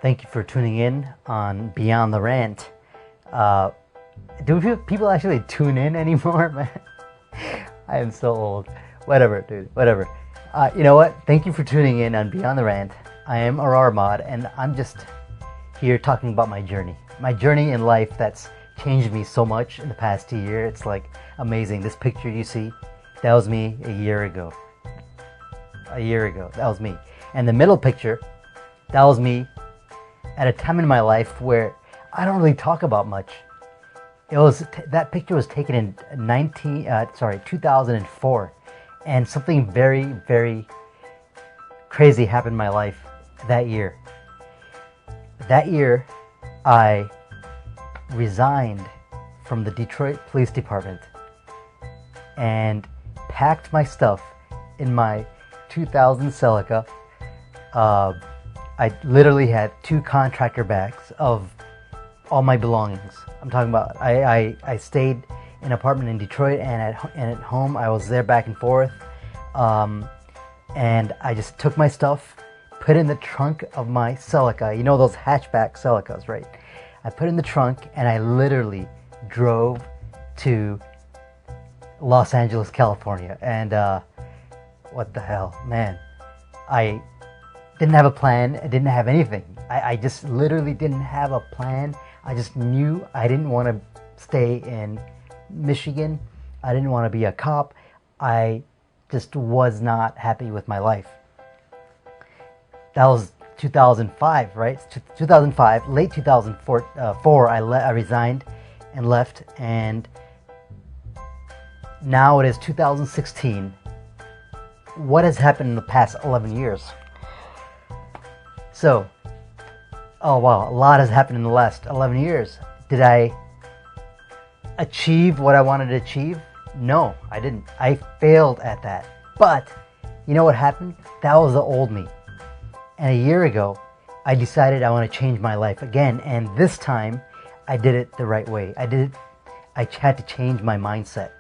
Thank you for tuning in on Beyond the Rant. Do people actually tune in anymore, man? I am so old. Whatever, dude. Whatever. You know what? Thank you for tuning in on Beyond the Rant. I am Arar Mod, and I'm just here talking about my journey. My journey in life that's changed me so much in the past year. It's like amazing. This picture you see, that was me a year ago. That was me. And the middle picture, that was me at a time in my life where I don't really talk about much. That picture was taken in 2004, and something very, very crazy happened in my life that year. That year, I resigned from the Detroit Police Department and packed my stuff in my 2000 Celica. I literally had 2 contractor bags of all my belongings. I'm talking about, I stayed in an apartment in Detroit, and at home I was there back and forth. And I just took my stuff, put it in the trunk of my Celica. You know those hatchback Celicas, right? I put it in the trunk, and I literally drove to Los Angeles, California. And what the hell, man. I didn't have a plan. I didn't have anything. I just literally didn't have a plan. I just knew I didn't want to stay in Michigan. I didn't want to be a cop. I just was not happy with my life. That was 2005, right? 2005, late 2004, I resigned and left, and now it is 2016. What has happened in the past 11 years? So, oh wow, a lot has happened in the last 11 years. Did I achieve what I wanted to achieve? No, I didn't. I failed at that. But, you know what happened? That was the old me. And a year ago, I decided I want to change my life again. And this time, I did it the right way. I had to change my mindset.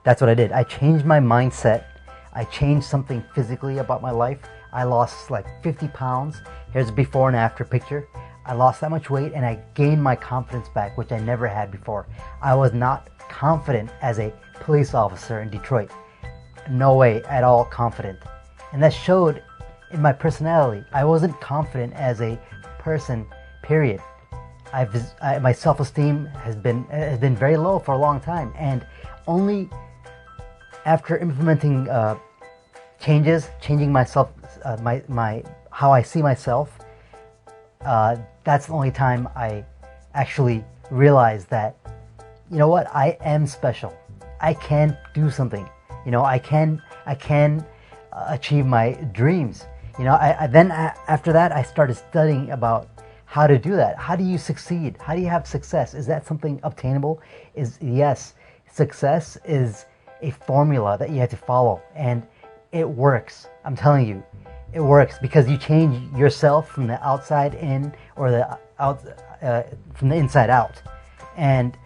That's what I did. I changed my mindset. I changed something physically about my life. I lost like 50 pounds. Here's a before and after picture. I lost that much weight, and I gained my confidence back, which I never had before. I was not confident as a police officer in Detroit. No way at all confident. And that showed in my personality. I wasn't confident as a person, period. My self-esteem has been very low for a long time, and only after implementing changing myself, how I see myself, that's the only time I actually realized that, you know what, I am special. I can do something. You know, I can achieve my dreams. You know, then after that, I started studying about how to do that. How do you succeed? How do you have success? Is that something obtainable? Yes, success is a formula that you have to follow, and it works. I'm telling you, it works because you change yourself from the outside in, or from the inside out. And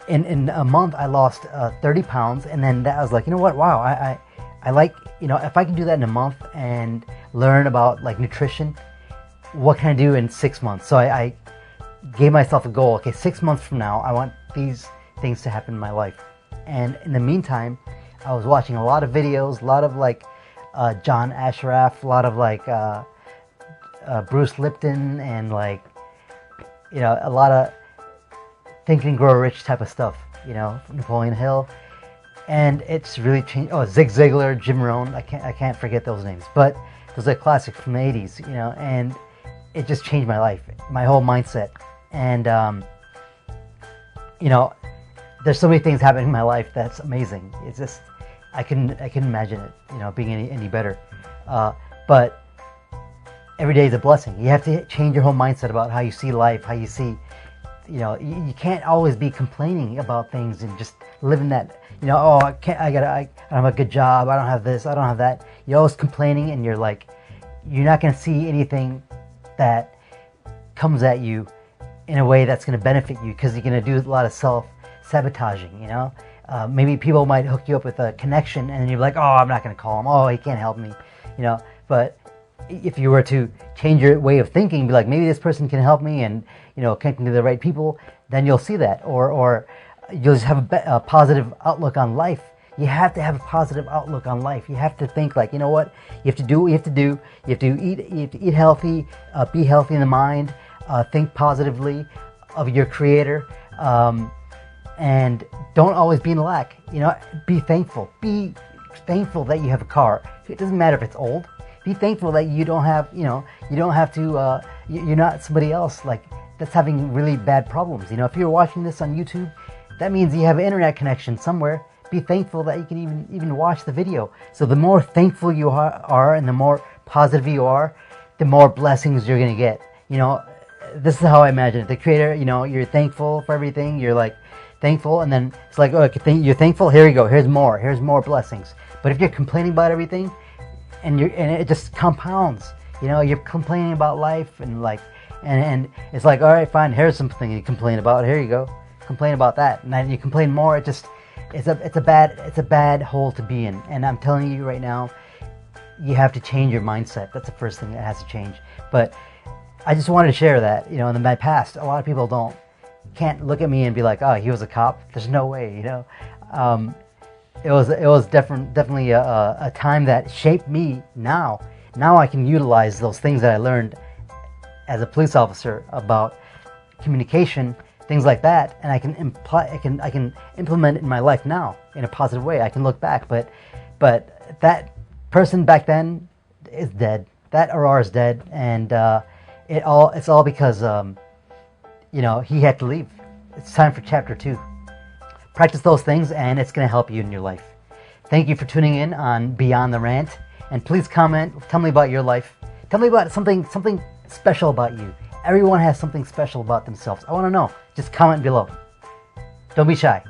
in a month, I lost 30 pounds, and then that I was like, you know what? Wow, I like, you know, if I can do that in a month and learn about like nutrition, what can I do in 6 months? So I gave myself a goal. Okay, 6 months from now, I want these things to happen in my life. And in the meantime, I was watching a lot of videos, a lot of like John Ashraf, a lot of like Bruce Lipton, and like, you know, a lot of Think and Grow Rich type of stuff, you know, Napoleon Hill. And it's really changed. Oh, Zig Ziglar, Jim Rohn, I can't forget those names. But those are classics from the 80s, you know, and it just changed my life, my whole mindset. And you know, there's so many things happening in my life that's amazing. It's just, I can imagine it, you know, being any better. But every day is a blessing. You have to change your whole mindset about how you see life, how you see, you know, you can't always be complaining about things and just living that, you know, oh, I don't have a good job, I don't have this, I don't have that. You're always complaining, and you're like, you're not going to see anything that comes at you in a way that's going to benefit you, because you're going to do a lot of self-sabotaging, you know. Maybe people might hook you up with a connection, and you're like, oh, I'm not going to call him, oh, he can't help me, you know. But if you were to change your way of thinking, be like, maybe this person can help me, and connecting to the right people, then you'll see that, or you'll just have a positive outlook on life. You have to have a positive outlook on life. You have to think like, you know what, you have to do what you have to do. You have to eat healthy, be healthy in the mind, think positively of your Creator, and don't always be in lack. Be thankful. Be thankful that you have a car. It doesn't matter if it's old. Be thankful that you don't have, you don't have to, you're not somebody else like that's having really bad problems. If you're watching this on YouTube, that means you have an internet connection somewhere. Be thankful that you can even watch the video. So the more thankful you are and the more positive you are, the more blessings you're going to get. This is how I imagine it. The Creator, you're thankful for everything. You're like thankful, and then it's like, oh, you're thankful. Here you go. Here's more blessings. But if you're complaining about everything, and it just compounds. You're complaining about life, and it's like, all right, fine. Here's something you complain about. Here you go. Complain about that, and then you complain more. It's a bad hole to be in. And I'm telling you right now, you have to change your mindset. That's the first thing that has to change. But I just wanted to share that. In my past, a lot of people can't look at me and be like, oh, he was a cop. There's no way. It was definitely a time that shaped me. Now I can utilize those things that I learned as a police officer about communication, things like that, and I can implement it in my life now in a positive way. I can look back, but that person back then is dead. That Aurora is dead, and it's all because he had to leave. It's time for chapter 2. Practice those things, and it's going to help you in your life. Thank you for tuning in on Beyond the Rant, and please comment. Tell me about your life. Tell me about something special about you. Everyone has something special about themselves. I want to know. Just comment below. Don't be shy.